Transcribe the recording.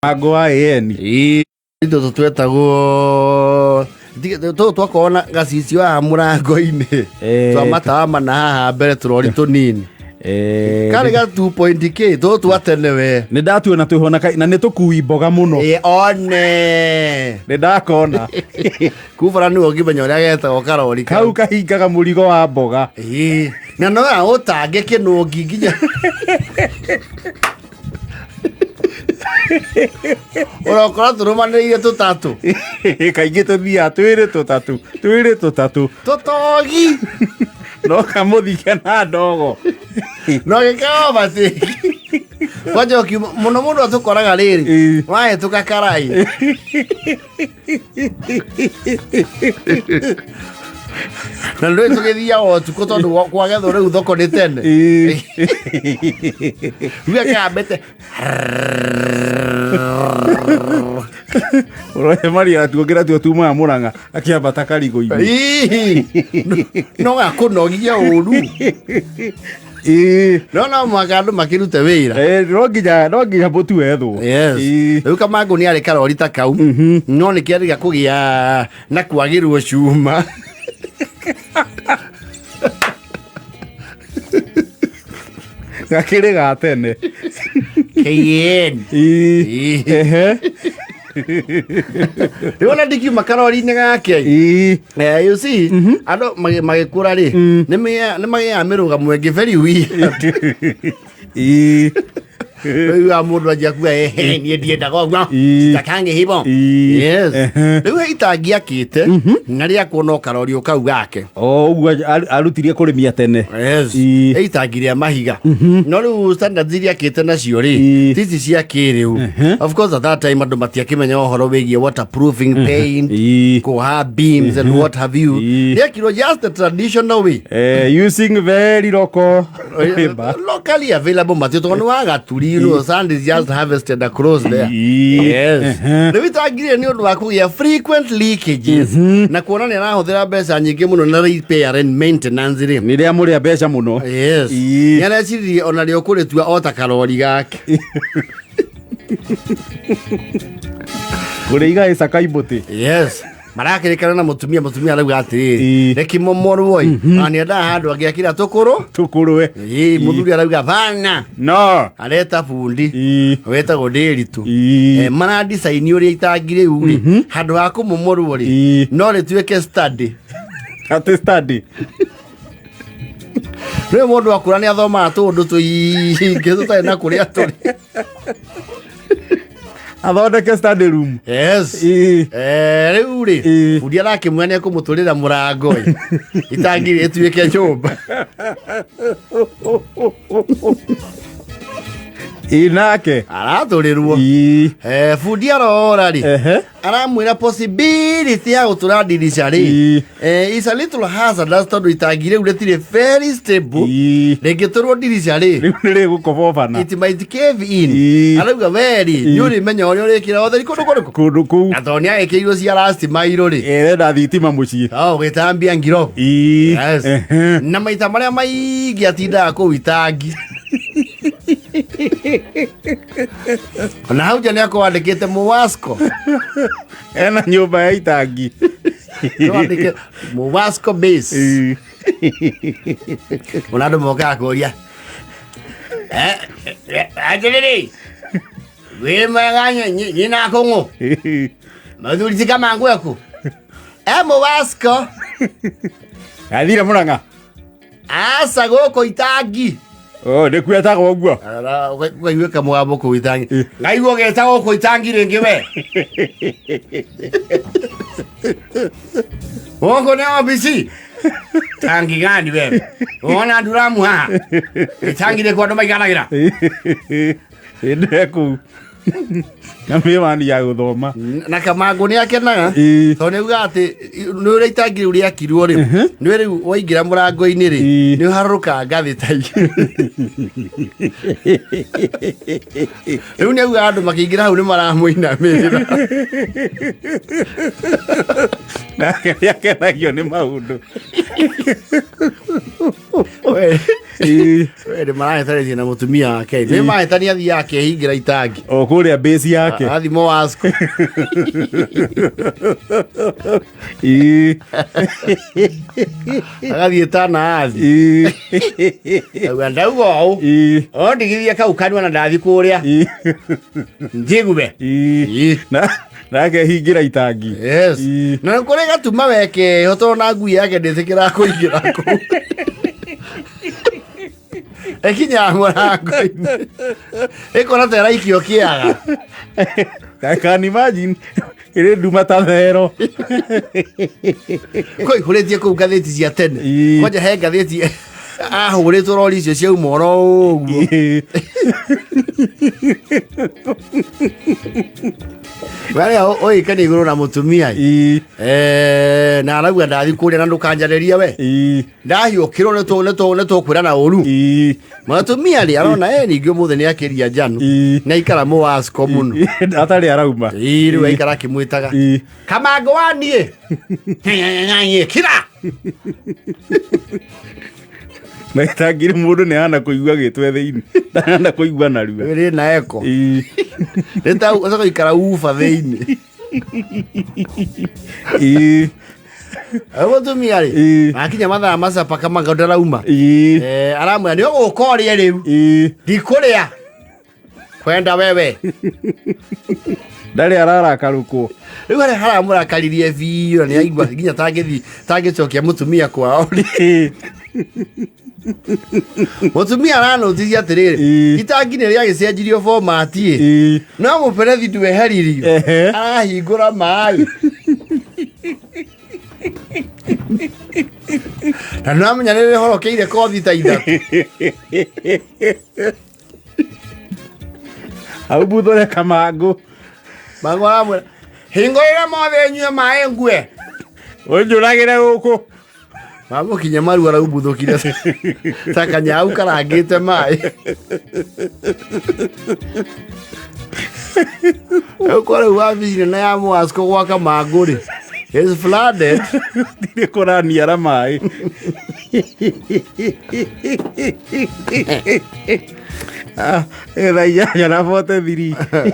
Agwa yeni. Ito twetagwo twakona gacicio haha murango-ini twa matawa mana haha mbere turori tunini kari ga 2.k twatene we ni ndatuona twihona na ni tukui mboga muno one ni ndakona kubara ni ogimenya uria getagwo karori kau kahingaga murigo wa mboga na no ya utange kinungi nginya Urokora turumanĩrĩire tũtatũ kaingĩ tũthiaga twĩrĩ tũtatũ tũtogi no kamuthike na ndogo no gĩkao matĩki wajoki mũno mũndũ atũkoraga rĩrĩ wahĩtũka karai na rĩu tũgĩthiaga ũtukũ tondũ kwagethwo rĩu thoko nĩ tene rĩu akambĩte Urohe Maria tuongira tumaga Murang'a akiambata karigũ-inĩ no gakũnogia ũru no mwaka andũ makĩrute wĩra no nginya mũtu wethwo rĩu Kamangu nĩ arĩ karori ta kau no nĩ kĩarĩga kũgĩa na kwagĩrwo cuma gakĩrĩ ga tene KN rĩu ona ndikiuma karori-inĩ gake you see andũ magĩkũra rĩ nĩ magĩaga mĩrũgamo ĩngĩ very weird rĩu wa mũndũ anjia kuga niĩ ndiendaga ũguo citakange hivo rĩu itangi akĩte na rĩa kuona karori kau gake ũguo arutirie kũrĩmia tene itangi rĩa mahiga no rĩu standards iria akĩte nacio rĩ tici cia kĩrĩu of course at that time andũ matiakĩmenya ũhoro wĩgiĩ waterproofing paint kũha beams and what have you rĩekirwo just the traditional way using very local locally available material tondũ nĩ wagaturi you know sand is just harvested across there rĩu itangi nĩ ũndũ wa kũgĩa frequent leakages na kuona nĩ arahũthĩra mbeca nyingĩ mũno na repair and maintenance rĩ nĩ rĩa mũrĩa mbeca mũno nĩ arecirie ona rĩo kũrĩtua o ta karori gake kũrĩiga ĩcaka ibũtĩ marakĩrĩkana na mũtumia arauga atĩrĩrĩ reki momorwo na nĩendaga handũ angĩakĩra tũkũrwe mũthuri arauga bana no areta bundi wetagwo ndĩritũ marandicaini ũrĩa itangi rĩu rĩ handũ ha kũmomorwo rĩ no rĩtuĩke study rĩu mũndũ akũra nĩ athomaga tũũndũ tũingĩ tũtarĩ na kũrĩa tũrĩ athondeke study room rĩu rĩ bundi arakĩmwĩra nĩ ekũmũtũrĩra mũrango itangi rĩtuĩke nyũmba nake aratũrĩrwo bundi arora rĩ aramwĩra possibility ya gũtũra ndirica rĩ is a little hazardous tondũ itangi rĩu rĩtirĩ very stable rĩngĩtũrwo ndirica rĩ rĩu nĩ rĩgũkobobana it might cave in arauga weri nĩ ũrĩmenya ũrĩa ũrĩkĩra ũtheri kũndũ kũu na tondũ nĩ agĩkĩirwo cia lastima irũ rĩ enda thitima mũciĩ ũgĩtambia ngiro na maita marĩa maingĩ atindaga kũu itangi na hau nja nĩ akwandĩkĩte Muwasco ena nyũmba ya itangi Muwasco base ona andũ mokaga kũria atĩrĩrĩ wĩ mwega nyina kũng'ũ mathuri ti Kamangu eku Muwasco athire Murang'a aca gũkũ itangi nĩkuo etagwo ũguo ũkaiguĩka mũgambo kũu itangi ngaigua getagwo kũu itangi rĩngĩ we gũkũ nĩ obici tangi gani wewe wona nduramu haha itangi rĩkũ andũ maiganagĩra ĩndĩ kũu na mĩwani ya gũthoma na Kamangu nĩ akenaga tondũ nĩ uga atĩ nĩ ũrĩa itangi rĩu rĩakirwo rĩ nĩ rĩu waingĩra mũrango-inĩ rĩ nĩ ũharũrũkaga ngathĩ ta rĩu nĩ auga andũ makĩingĩra hau nĩ maramũinamĩrĩra nake nĩ akenagio nĩ maũndũ Nĩ marahĩtanĩtie na mũtumia wake. Nĩ mahĩtania athiaga akehingĩra itangi. O kũrĩa base yake. Athimo wasco. Agathiĩ Tanathi. Ndauga ũũ. O ndigithia kau kanua na ndathi kũrĩa. Njigume. Na akehingĩra itangi. Yes. Na kũrĩ gatuma weke hoto na ngui yake ndĩtĩkĩra kũingĩra kũu. Ekinya mũrango-inĩ. Ĩkona ta ĩraikio kĩaga. I can imagine. Ĩrĩ nduma ta thero. Kũihũrĩtie kũu ngathĩti cia tene. Kwanja he ngathĩti ahũrĩtwo rori icio ciauma oro ũguo. Wale oĩkaine igũrũ na mũtumia. Na arauga ndathi kũrĩa na ndũkanjarĩria we. Ndahiũkĩrwo nĩ tũkwĩrana ũru. Mũtumia rĩ arona ningĩ ũmũthĩ nĩ akĩria njanu. Na ikara mũwasco mũno. Atarĩ arauma. Rĩu aikara akĩmwĩtaga. Kamangu waniĩ. Kira. Na itangire mũndũ nĩ ana kũigua gĩtwe thĩinĩ. Ndana kũigua narua. Rĩ na eko. Nĩ ta ũcoka ufa thĩinĩ. Mũtumia rĩ akinya mathaa macapa Kamangu ndarauma. Aramwĩra nĩ ũgũka ũrĩe rĩu. Ndikũrĩa. Kwenda wewe. Ndarĩ ararakarũkwo. Rĩu harĩa haramũrakaririe biũ na nĩaigua nginya tangĩcokia mũtumia kwao. Mũtumia aranotithia atĩrĩrĩ itangi nĩ rĩagĩcenjirio format no mũberethi ndweheririo arahingũra maaĩ na nĩwamenya nĩ rĩhorokeire kothi ta ithatũ hau mbũthũre Kamangu aramwĩra hingũrĩra mothe nyue maaĩ ngue ũnjũragĩre gũkũ Mamũkinya maru araumbũthũkire ta kanyau karangĩte maaĩ kwa rĩu wabici nene ya Mwasco gwa Kamangu rĩ is flooded ndirĩ kũraniara maaĩ thaa inyanya na 43